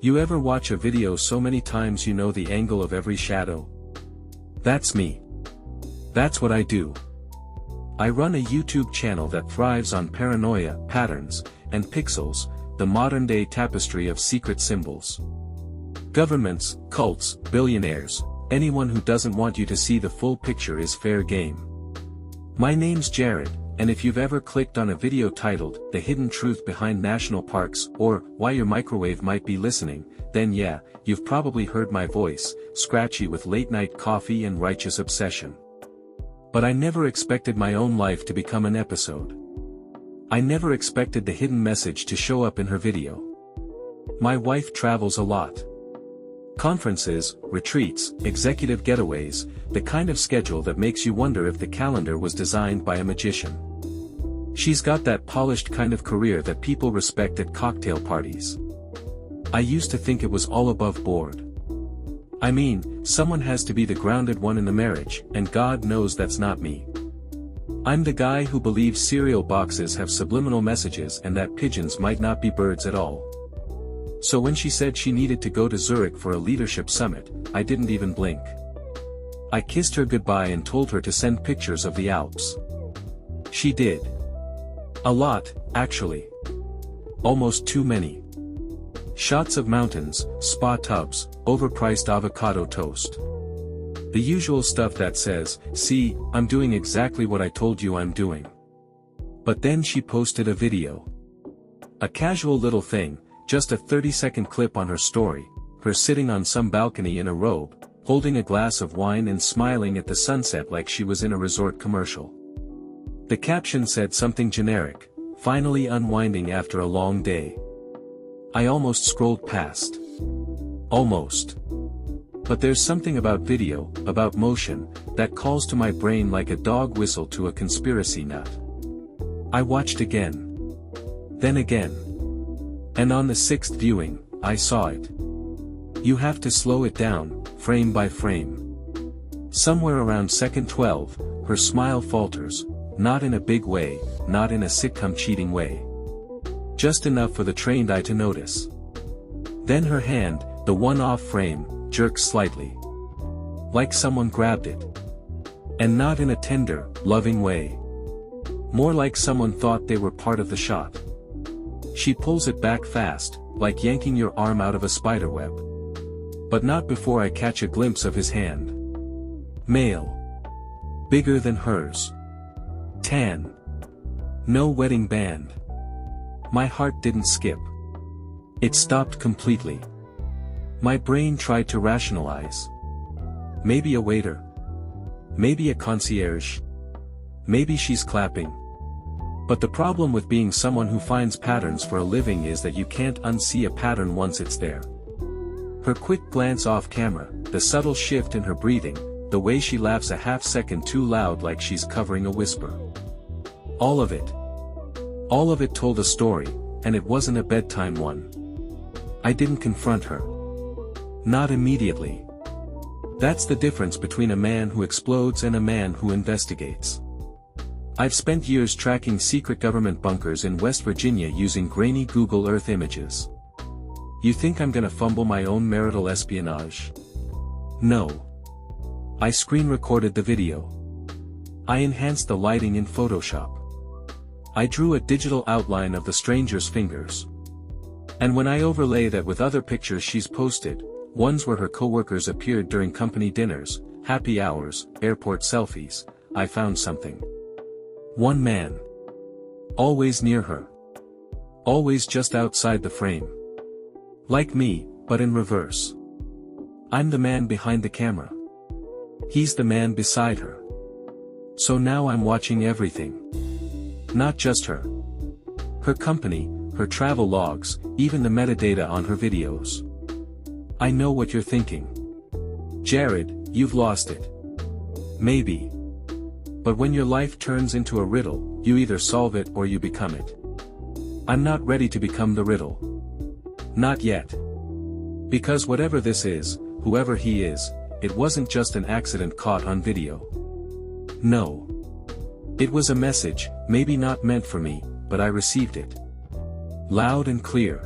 You ever watch a video so many times you know the angle of every shadow? That's me. That's what I do. I run a YouTube channel that thrives on paranoia, patterns, and pixels, the modern-day tapestry of secret symbols. Governments, cults, billionaires, anyone who doesn't want you to see the full picture is fair game. My name's Jared, and if you've ever clicked on a video titled, The Hidden Truth Behind National Parks, or, Why Your Microwave Might Be Listening, then yeah, you've probably heard my voice, scratchy with late-night coffee and righteous obsession. But I never expected my own life to become an episode. I never expected the hidden message to show up in her video. My wife travels a lot. Conferences, retreats, executive getaways, the kind of schedule that makes you wonder if the calendar was designed by a magician. She's got that polished kind of career that people respect at cocktail parties. I used to think it was all above board. I mean, someone has to be the grounded one in the marriage, and God knows that's not me. I'm the guy who believes cereal boxes have subliminal messages and that pigeons might not be birds at all. So when she said she needed to go to Zurich for a leadership summit, I didn't even blink. I kissed her goodbye and told her to send pictures of the Alps. She did. A lot, actually. Almost too many. Shots of mountains, spa tubs, overpriced avocado toast. The usual stuff that says, see, I'm doing exactly what I told you I'm doing. But then she posted a video. A casual little thing, just a 30-second clip on her story, her sitting on some balcony in a robe, holding a glass of wine and smiling at the sunset like she was in a resort commercial. The caption said something generic, finally unwinding after a long day. I almost scrolled past. Almost. But there's something about video, about motion, that calls to my brain like a dog whistle to a conspiracy nut. I watched again. Then again. And on the sixth viewing, I saw it. You have to slow it down, frame by frame. Somewhere around second 12, her smile falters, not in a big way, not in a sitcom cheating way. Just enough for the trained eye to notice. Then her hand, the one off frame, jerks slightly. Like someone grabbed it. And not in a tender, loving way. More like someone thought they were part of the shot. She pulls it back fast, like yanking your arm out of a spiderweb. But not before I catch a glimpse of his hand. Male. Bigger than hers. Tan. No wedding band. My heart didn't skip. It stopped completely. My brain tried to rationalize. Maybe a waiter. Maybe a concierge. Maybe she's clapping. But the problem with being someone who finds patterns for a living is that you can't unsee a pattern once it's there. Her quick glance off camera, the subtle shift in her breathing, the way she laughs a half second too loud like she's covering a whisper. All of it. All of it told a story, and it wasn't a bedtime one. I didn't confront her. Not immediately. That's the difference between a man who explodes and a man who investigates. I've spent years tracking secret government bunkers in West Virginia using grainy Google Earth images. You think I'm gonna fumble my own marital espionage? No. I screen recorded the video. I enhanced the lighting in Photoshop. I drew a digital outline of the stranger's fingers. And when I overlay that with other pictures she's posted, ones where her coworkers appeared during company dinners, happy hours, airport selfies, I found something. One man. Always near her. Always just outside the frame. Like me, but in reverse. I'm the man behind the camera. He's the man beside her. So now I'm watching everything. Not just her. Her company, her travel logs, even the metadata on her videos. I know what you're thinking. Jared, you've lost it. Maybe. But when your life turns into a riddle, you either solve it or you become it. I'm not ready to become the riddle. Not yet. Because whatever this is, whoever he is, it wasn't just an accident caught on video. No. It was a message, maybe not meant for me, but I received it. Loud and clear.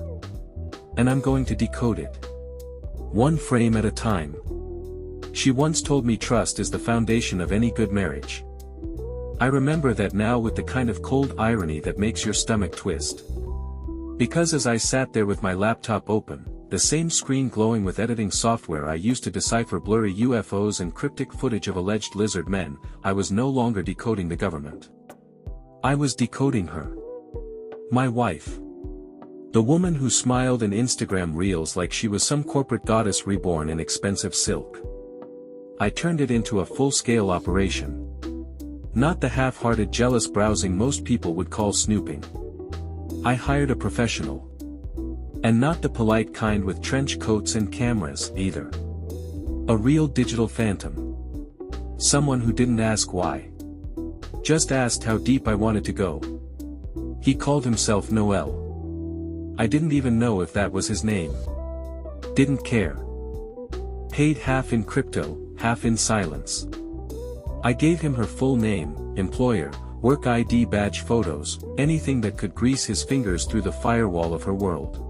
and I'm going to decode it. One frame at a time. She once told me trust is the foundation of any good marriage. I remember that now with the kind of cold irony that makes your stomach twist. Because as I sat there with my laptop open, the same screen glowing with editing software I used to decipher blurry UFOs and cryptic footage of alleged lizard men, I was no longer decoding the government. I was decoding her. My wife. The woman who smiled in Instagram reels like she was some corporate goddess reborn in expensive silk. I turned it into a full-scale operation. Not the half-hearted jealous browsing most people would call snooping. I hired a professional. And not the polite kind with trench coats and cameras, either. A real digital phantom. Someone who didn't ask why. Just asked how deep I wanted to go. He called himself Noel. I didn't even know if that was his name. Didn't care. Paid half in crypto, half in silence. I gave him her full name, employer, work ID badge photos, anything that could grease his fingers through the firewall of her world.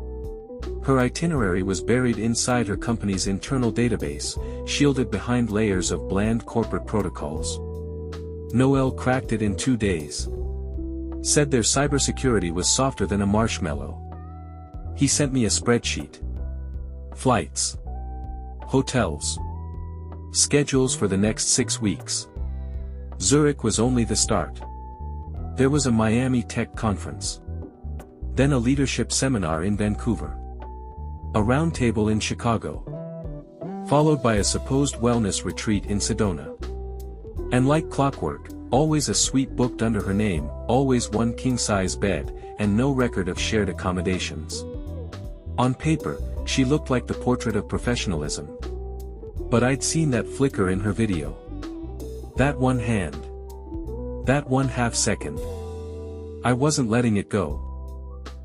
Her itinerary was buried inside her company's internal database, shielded behind layers of bland corporate protocols. Noel cracked it in 2 days. Said their cybersecurity was softer than a marshmallow. He sent me a spreadsheet. Flights. Hotels. Schedules for the next 6 weeks. Zurich was only the start. There was a Miami Tech conference. Then a leadership seminar in Vancouver. A roundtable in Chicago. Followed by a supposed wellness retreat in Sedona. And like clockwork, always a suite booked under her name, always one king-size bed, and no record of shared accommodations. On paper, she looked like the portrait of professionalism. But I'd seen that flicker in her video. That one hand. That 1/2 second. I wasn't letting it go.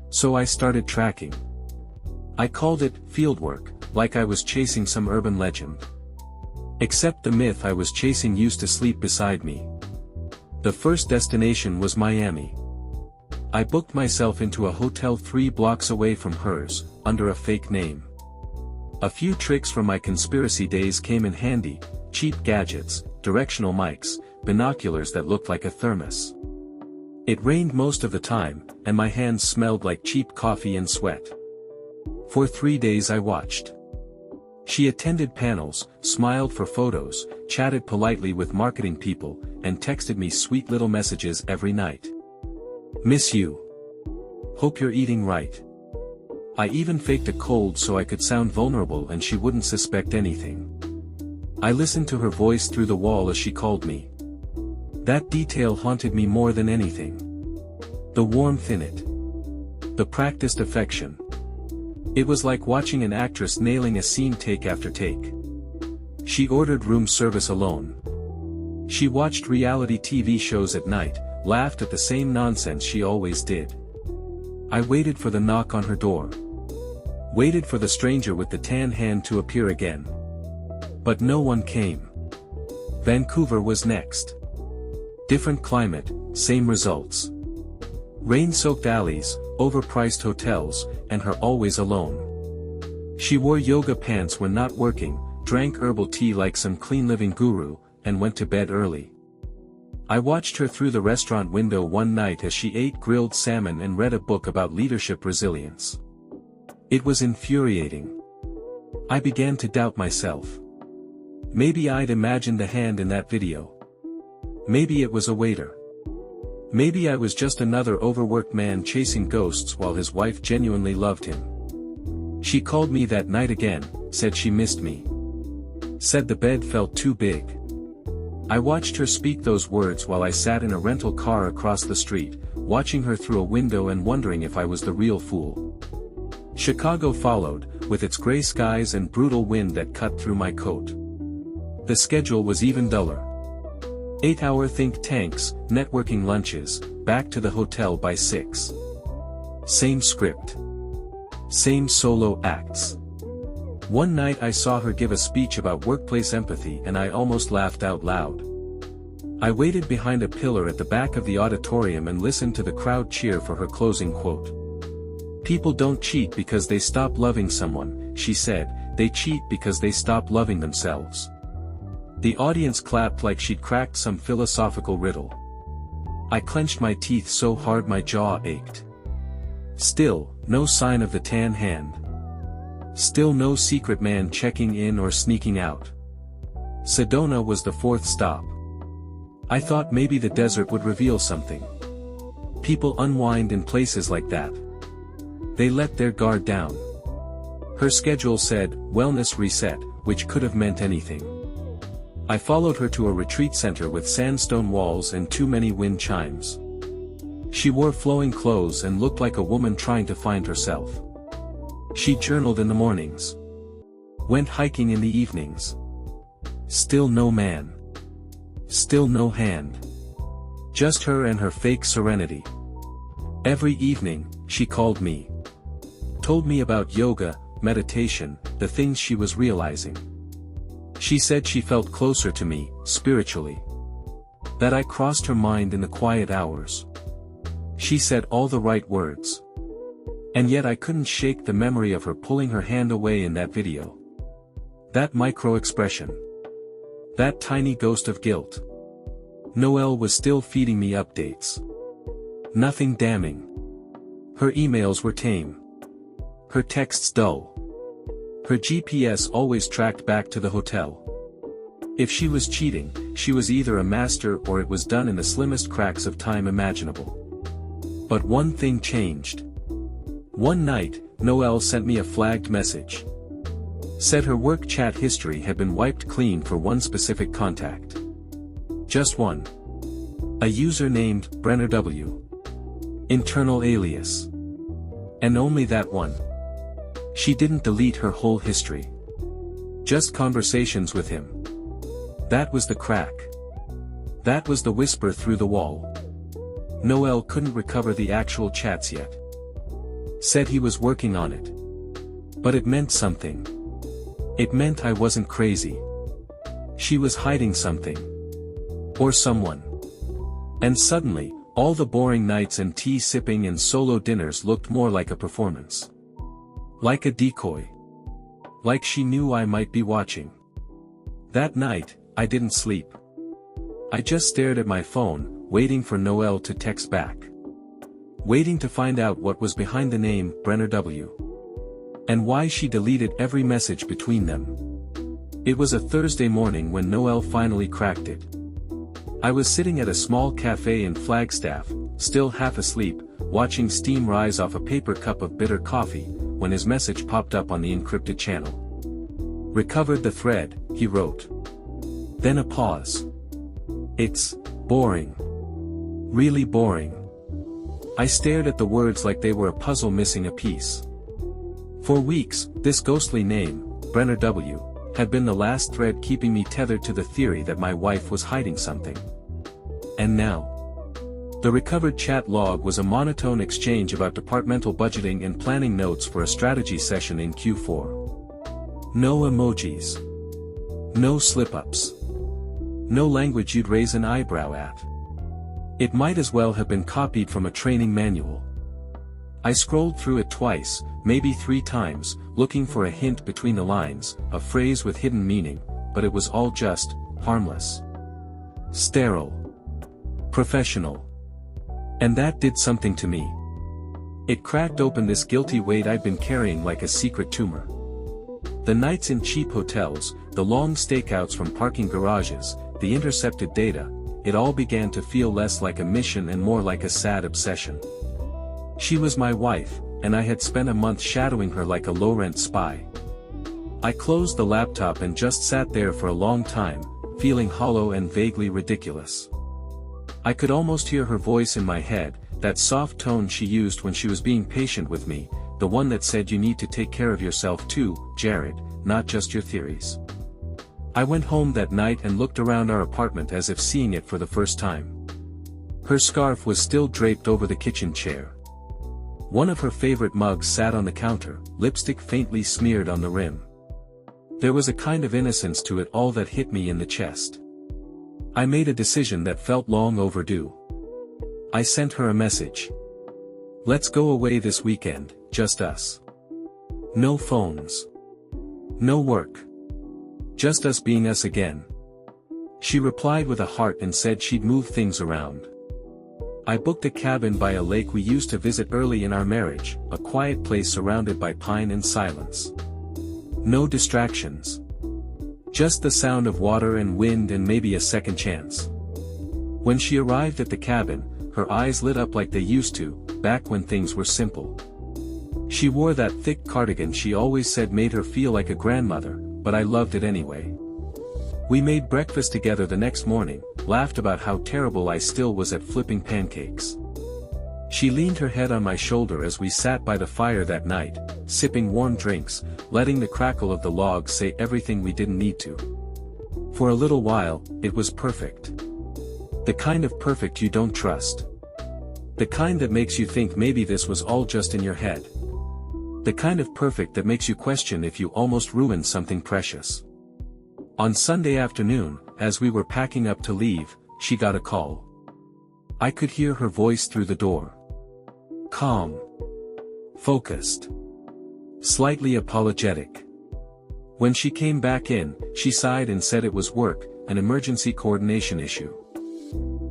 So I started tracking. I called it fieldwork, like I was chasing some urban legend. Except the myth I was chasing used to sleep beside me. The first destination was Miami. I booked myself into a hotel 3 blocks away from hers, under a fake name. A few tricks from my conspiracy days came in handy: cheap gadgets, directional mics, binoculars that looked like a thermos. It rained most of the time, and my hands smelled like cheap coffee and sweat. For 3 days I watched. She attended panels, smiled for photos, chatted politely with marketing people, and texted me sweet little messages every night. Miss you. Hope you're eating right. I even faked a cold so I could sound vulnerable and she wouldn't suspect anything. I listened to her voice through the wall as she called me. That detail haunted me more than anything. The warmth in it. The practiced affection. It was like watching an actress nailing a scene take after take. She ordered room service alone. She watched reality TV shows at night, laughed at the same nonsense she always did. I waited for the knock on her door. Waited for the stranger with the tan hand to appear again. But no one came. Vancouver was next. Different climate, same results. Rain-soaked alleys, overpriced hotels, and her always alone. She wore yoga pants when not working, drank herbal tea like some clean-living guru, and went to bed early. I watched her through the restaurant window one night as she ate grilled salmon and read a book about leadership resilience. It was infuriating. I began to doubt myself. Maybe I'd imagined the hand in that video. Maybe it was a waiter. Maybe I was just another overworked man chasing ghosts while his wife genuinely loved him. She called me that night again, said she missed me. Said the bed felt too big. I watched her speak those words while I sat in a rental car across the street, watching her through a window and wondering if I was the real fool. Chicago followed, with its gray skies and brutal wind that cut through my coat. The schedule was even duller. 8-hour think tanks, networking lunches, back to the hotel by 6. Same script. Same solo acts. One night I saw her give a speech about workplace empathy and I almost laughed out loud. I waited behind a pillar at the back of the auditorium and listened to the crowd cheer for her closing quote. People don't cheat because they stop loving someone, she said, they cheat because they stop loving themselves. The audience clapped like she'd cracked some philosophical riddle. I clenched my teeth so hard my jaw ached. Still, no sign of the tan hand. Still no secret man checking in or sneaking out. Sedona was the fourth stop. I thought maybe the desert would reveal something. People unwind in places like that. They let their guard down. Her schedule said, wellness reset, which could have meant anything. I followed her to a retreat center with sandstone walls and too many wind chimes. She wore flowing clothes and looked like a woman trying to find herself. She journaled in the mornings. Went hiking in the evenings. Still no man. Still no hand. Just her and her fake serenity. Every evening, she called me. Told me about yoga, meditation, the things she was realizing. She said she felt closer to me, spiritually. That I crossed her mind in the quiet hours. She said all the right words. And yet I couldn't shake the memory of her pulling her hand away in that video. That micro-expression. That tiny ghost of guilt. Noelle was still feeding me updates. Nothing damning. Her emails were tame. Her texts dull. Her GPS always tracked back to the hotel. If she was cheating, she was either a master or it was done in the slimmest cracks of time imaginable. But one thing changed. One night, Noelle sent me a flagged message. Said her work chat history had been wiped clean for one specific contact. Just one. A user named Brenner W. Internal alias. And only that one. She didn't delete her whole history. Just conversations with him. That was the crack. That was the whisper through the wall. Noelle couldn't recover the actual chats yet. Said he was working on it. But it meant something. It meant I wasn't crazy. She was hiding something. Or someone. And suddenly, all the boring nights and tea sipping and solo dinners looked more like a performance. Like a decoy. Like she knew I might be watching. That night, I didn't sleep. I just stared at my phone, waiting for Noelle to text back. Waiting to find out what was behind the name Brenner W. And why she deleted every message between them. It was a Thursday morning when Noelle finally cracked it. I was sitting at a small cafe in Flagstaff, still half asleep, watching steam rise off a paper cup of bitter coffee, when his message popped up on the encrypted channel. Recovered the thread, he wrote. Then a pause. It's boring. Really boring. I stared at the words like they were a puzzle missing a piece. For weeks, this ghostly name, Brenner W., had been the last thread keeping me tethered to the theory that my wife was hiding something. And now. The recovered chat log was a monotone exchange about departmental budgeting and planning notes for a strategy session in Q4. No emojis. No slip-ups. No language you'd raise an eyebrow at. It might as well have been copied from a training manual. I scrolled through it twice, maybe 3 times, looking for a hint between the lines, a phrase with hidden meaning, but it was all just, harmless. Sterile. Professional. And that did something to me. It cracked open this guilty weight I'd been carrying like a secret tumor. The nights in cheap hotels, the long stakeouts from parking garages, the intercepted data, it all began to feel less like a mission and more like a sad obsession. She was my wife, and I had spent a month shadowing her like a low-rent spy. I closed the laptop and just sat there for a long time, feeling hollow and vaguely ridiculous. I could almost hear her voice in my head, that soft tone she used when she was being patient with me, the one that said you need to take care of yourself too, Jared, not just your theories. I went home that night and looked around our apartment as if seeing it for the first time. Her scarf was still draped over the kitchen chair. One of her favorite mugs sat on the counter, lipstick faintly smeared on the rim. There was a kind of innocence to it all that hit me in the chest. I made a decision that felt long overdue. I sent her a message. Let's go away this weekend, just us. No phones. No work. Just us being us again. She replied with a heart and said she'd move things around. I booked a cabin by a lake we used to visit early in our marriage, a quiet place surrounded by pine and silence. No distractions. Just the sound of water and wind and maybe a second chance. When she arrived at the cabin, her eyes lit up like they used to, back when things were simple. She wore that thick cardigan she always said made her feel like a grandmother, but I loved it anyway. We made breakfast together the next morning, laughed about how terrible I still was at flipping pancakes. She leaned her head on my shoulder as we sat by the fire that night, sipping warm drinks, letting the crackle of the logs say everything we didn't need to. For a little while, it was perfect. The kind of perfect you don't trust. The kind that makes you think maybe this was all just in your head. The kind of perfect that makes you question if you almost ruined something precious. On Sunday afternoon, as we were packing up to leave, she got a call. I could hear her voice through the door. Calm. Focused. Slightly apologetic. When she came back in, she sighed and said it was work, an emergency coordination issue.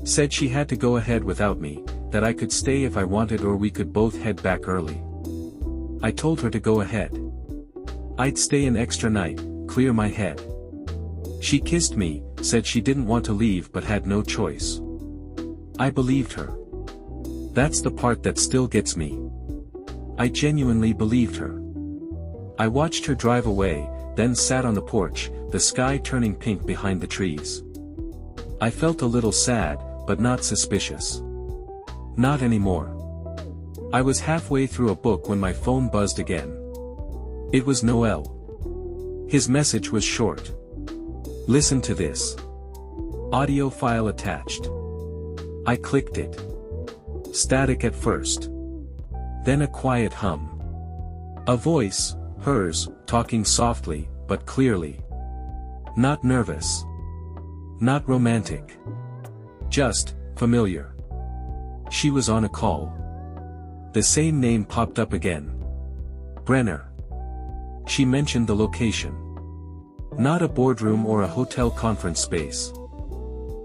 Said she had to go ahead without me, that I could stay if I wanted or we could both head back early. I told her to go ahead. I'd stay an extra night, clear my head. She kissed me, said she didn't want to leave but had no choice. I believed her. That's the part that still gets me. I genuinely believed her. I watched her drive away, then sat on the porch, the sky turning pink behind the trees. I felt a little sad, but not suspicious. Not anymore. I was halfway through a book when my phone buzzed again. It was Noel. His message was short. Listen to this. Audio file attached. I clicked it. Static at first. Then a quiet hum. A voice, hers, talking softly, but clearly. Not nervous. Not romantic. Just, familiar. She was on a call. The same name popped up again. Brenner. She mentioned the location. Not a boardroom or a hotel conference space.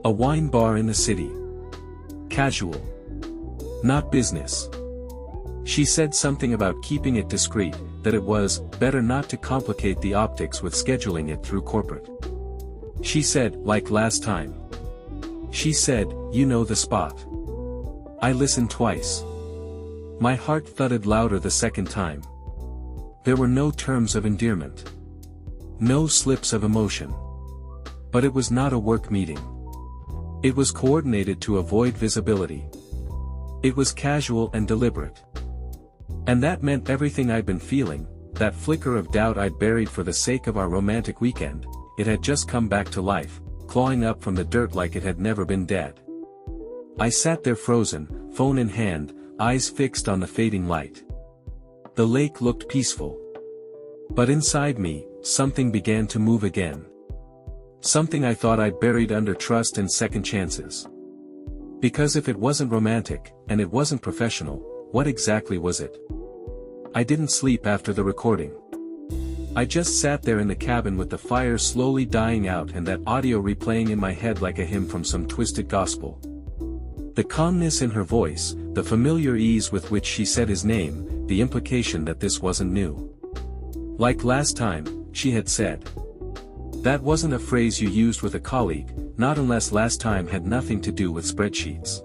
A wine bar in the city. Casual. Not business. She said something about keeping it discreet, that it was better not to complicate the optics with scheduling it through corporate. She said, like last time. She said, you know the spot. I listened twice. My heart thudded louder the second time. There were no terms of endearment. No slips of emotion. But it was not a work meeting. It was coordinated to avoid visibility. It was casual and deliberate. And that meant everything I'd been feeling, that flicker of doubt I'd buried for the sake of our romantic weekend, it had just come back to life, clawing up from the dirt like it had never been dead. I sat there frozen, phone in hand, eyes fixed on the fading light. The lake looked peaceful. But inside me, something began to move again. Something I thought I'd buried under trust and second chances. Because if it wasn't romantic, and it wasn't professional, what exactly was it? I didn't sleep after the recording. I just sat there in the cabin with the fire slowly dying out and that audio replaying in my head like a hymn from some twisted gospel. The calmness in her voice, the familiar ease with which she said his name, the implication that this wasn't new. Like last time, she had said. That wasn't a phrase you used with a colleague, not unless last time had nothing to do with spreadsheets.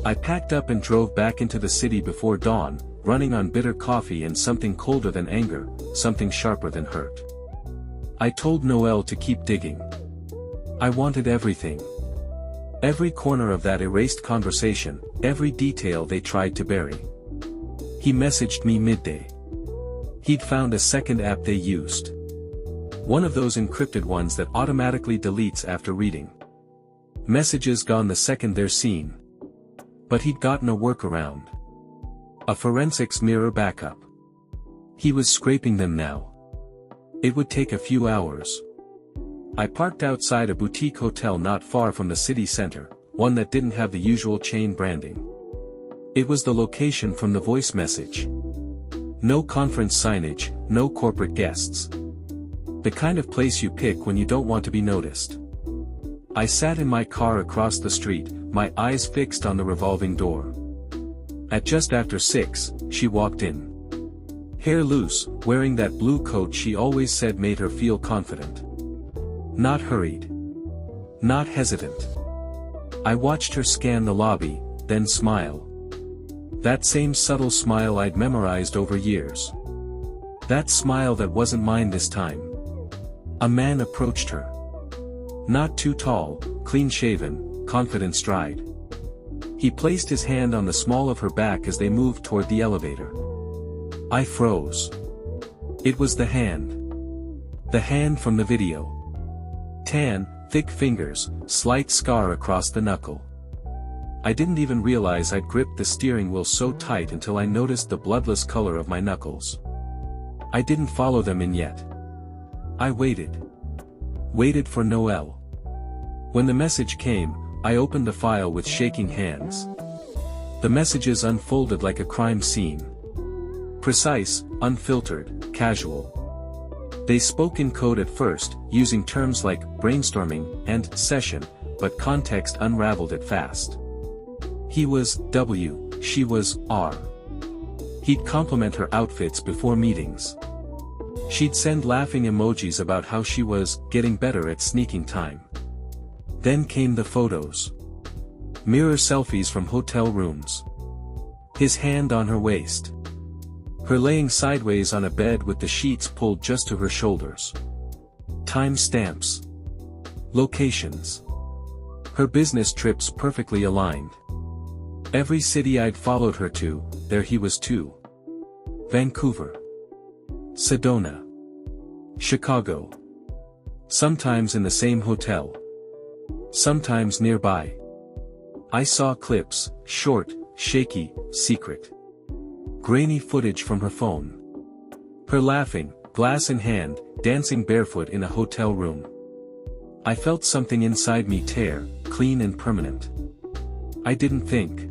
I packed up and drove back into the city before dawn, running on bitter coffee and something colder than anger, something sharper than hurt. I told Noel to keep digging. I wanted everything. Every corner of that erased conversation, every detail they tried to bury. He messaged me midday. He'd found a second app they used. One of those encrypted ones that automatically deletes after reading. Messages gone the second they're seen. But he'd gotten a workaround. A forensics mirror backup. He was scraping them now. It would take a few hours. I parked outside a boutique hotel not far from the city center, one that didn't have the usual chain branding. It was the location from the voice message. No conference signage, no corporate guests. The kind of place you pick when you don't want to be noticed. I sat in my car across the street, my eyes fixed on the revolving door. At just after 6, she walked in. Hair loose, wearing that blue coat she always said made her feel confident. Not hurried. Not hesitant. I watched her scan the lobby, then smile. That same subtle smile I'd memorized over years. That smile that wasn't mine this time. A man approached her. Not too tall, clean-shaven, confident stride. He placed his hand on the small of her back as they moved toward the elevator. I froze. It was the hand. The hand from the video. Tan, thick fingers, slight scar across the knuckle. I didn't even realize I'd gripped the steering wheel so tight until I noticed the bloodless color of my knuckles. I didn't follow them in yet. I waited. Waited for Noel. When the message came, I opened the file with shaking hands. The messages unfolded like a crime scene. Precise, unfiltered, casual. They spoke in code at first, using terms like brainstorming and session, but context unraveled it fast. He was W, she was R. He'd compliment her outfits before meetings. She'd send laughing emojis about how she was getting better at sneaking time. Then came the photos. Mirror selfies from hotel rooms. His hand on her waist. Her laying sideways on a bed with the sheets pulled just to her shoulders. Time stamps. Locations. Her business trips perfectly aligned. Every city I'd followed her to, there he was too. Vancouver. Sedona. Chicago. Sometimes in the same hotel. Sometimes nearby. I saw clips, short, shaky, secret. Grainy footage from her phone. Her laughing, glass in hand, dancing barefoot in a hotel room. I felt something inside me tear, clean and permanent. I didn't think.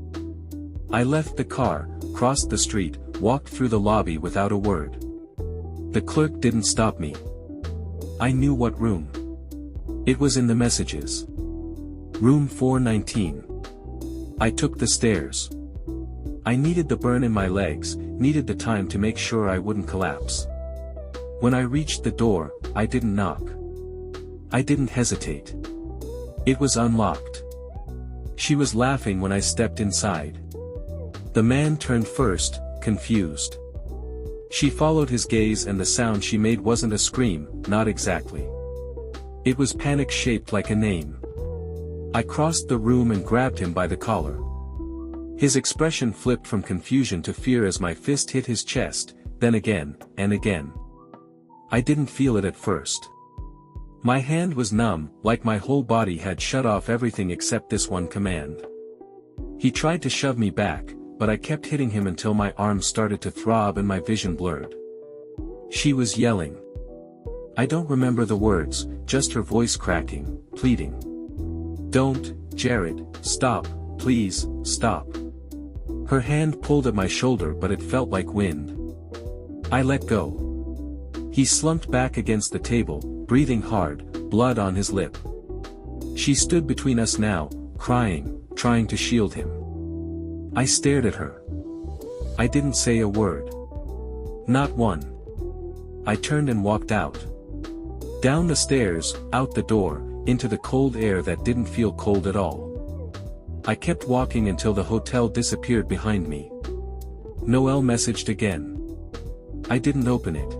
I left the car, crossed the street, walked through the lobby without a word. The clerk didn't stop me. I knew what room. It was in the messages. Room 419. I took the stairs. I needed the burn in my legs, needed the time to make sure I wouldn't collapse. When I reached the door, I didn't knock. I didn't hesitate. It was unlocked. She was laughing when I stepped inside. The man turned first, confused. She followed his gaze and the sound she made wasn't a scream, not exactly. It was panic-shaped like a name. I crossed the room and grabbed him by the collar. His expression flipped from confusion to fear as my fist hit his chest, then again, and again. I didn't feel it at first. My hand was numb, like my whole body had shut off everything except this one command. He tried to shove me back, but I kept hitting him until my arms started to throb and my vision blurred. She was yelling. I don't remember the words, just her voice cracking, pleading. Don't, Jared, stop, please, stop. Her hand pulled at my shoulder but it felt like wind. I let go. He slumped back against the table, breathing hard, blood on his lip. She stood between us now, crying, trying to shield him. I stared at her. I didn't say a word. Not one. I turned and walked out. Down the stairs, out the door, into the cold air that didn't feel cold at all. I kept walking until the hotel disappeared behind me. Noel messaged again. I didn't open it.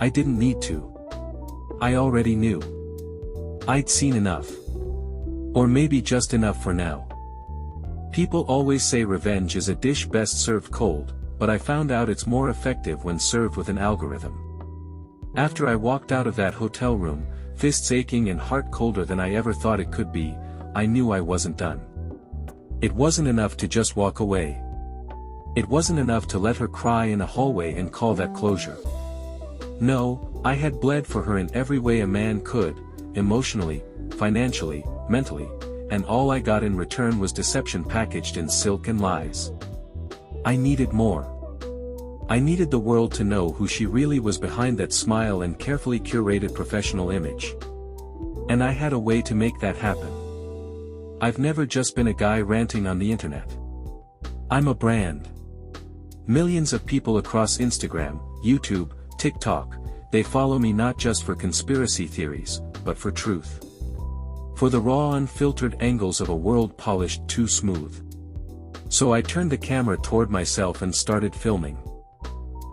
I didn't need to. I already knew. I'd seen enough. Or maybe just enough for now. People always say revenge is a dish best served cold, but I found out it's more effective when served with an algorithm. After I walked out of that hotel room, fists aching and heart colder than I ever thought it could be, I knew I wasn't done. It wasn't enough to just walk away. It wasn't enough to let her cry in a hallway and call that closure. No, I had bled for her in every way a man could, emotionally, financially, mentally, and all I got in return was deception packaged in silk and lies. I needed more. I needed the world to know who she really was behind that smile and carefully curated professional image. And I had a way to make that happen. I've never just been a guy ranting on the internet. I'm a brand. Millions of people across Instagram, YouTube, TikTok, they follow me not just for conspiracy theories, but for truth. For the raw unfiltered angles of a world polished too smooth. So I turned the camera toward myself and started filming.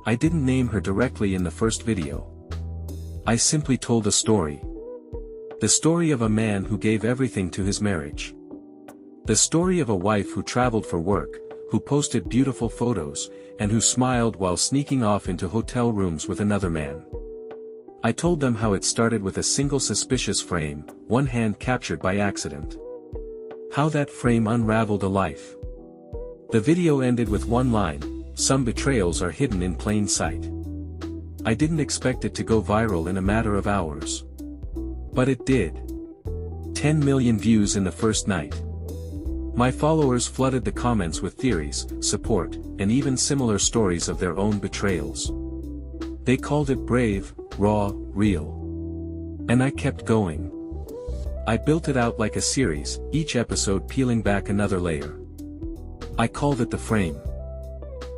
I didn't name her directly in the first video. I simply told a story. The story of a man who gave everything to his marriage. The story of a wife who traveled for work, who posted beautiful photos, and who smiled while sneaking off into hotel rooms with another man. I told them how it started with a single suspicious frame, one hand captured by accident. How that frame unraveled a life. The video ended with one line: some betrayals are hidden in plain sight. I didn't expect it to go viral in a matter of hours. But it did. 10 million views in the first night. My followers flooded the comments with theories, support, and even similar stories of their own betrayals. They called it brave, raw, real. And I kept going. I built it out like a series, each episode peeling back another layer. I called it The Frame.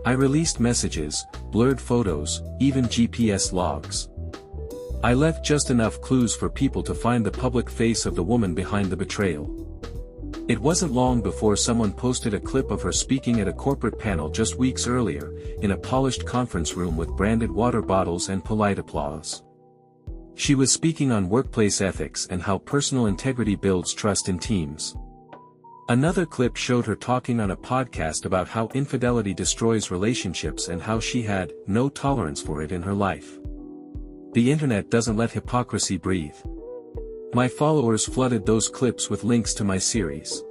I released messages, blurred photos, even GPS logs. I left just enough clues for people to find the public face of the woman behind the betrayal. It wasn't long before someone posted a clip of her speaking at a corporate panel just weeks earlier, in a polished conference room with branded water bottles and polite applause. She was speaking on workplace ethics and how personal integrity builds trust in teams. Another clip showed her talking on a podcast about how infidelity destroys relationships and how she had no tolerance for it in her life. The internet doesn't let hypocrisy breathe. My followers flooded those clips with links to my series.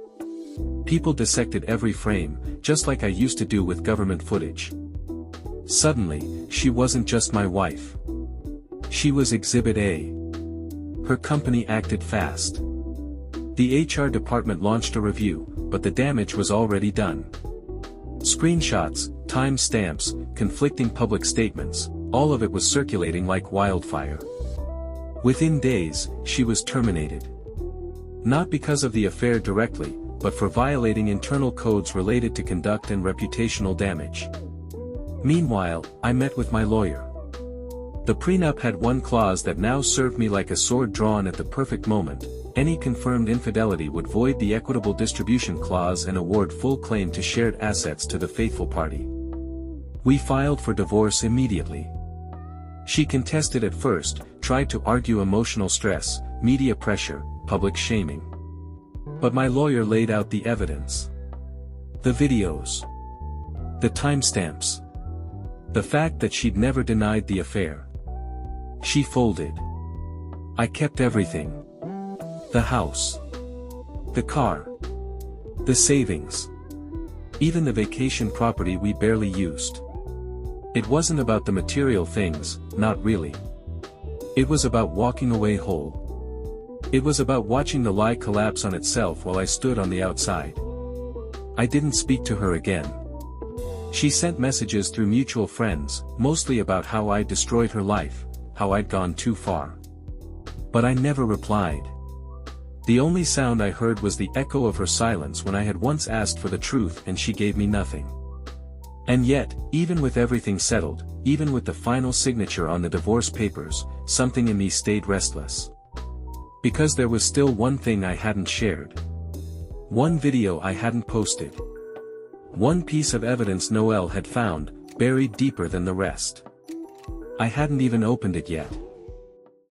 People dissected every frame, just like I used to do with government footage. Suddenly, she wasn't just my wife. She was Exhibit A. Her company acted fast. The HR department launched a review, but the damage was already done. Screenshots, time stamps, conflicting public statements, all of it was circulating like wildfire. Within days, she was terminated. Not because of the affair directly, but for violating internal codes related to conduct and reputational damage. Meanwhile, I met with my lawyer. The prenup had one clause that now served me like a sword drawn at the perfect moment: any confirmed infidelity would void the equitable distribution clause and award full claim to shared assets to the faithful party. We filed for divorce immediately. She contested at first, tried to argue emotional stress, media pressure, public shaming. But my lawyer laid out the evidence. The videos. The timestamps. The fact that she'd never denied the affair. She folded. I kept everything. The house. The car. The savings. Even the vacation property we barely used. It wasn't about the material things, not really. It was about walking away whole. It was about watching the lie collapse on itself while I stood on the outside. I didn't speak to her again. She sent messages through mutual friends, mostly about how I'd destroyed her life, how I'd gone too far. But I never replied. The only sound I heard was the echo of her silence when I had once asked for the truth and she gave me nothing. And yet, even with everything settled, even with the final signature on the divorce papers, something in me stayed restless. Because there was still one thing I hadn't shared. One video I hadn't posted. One piece of evidence Noelle had found, buried deeper than the rest. I hadn't even opened it yet.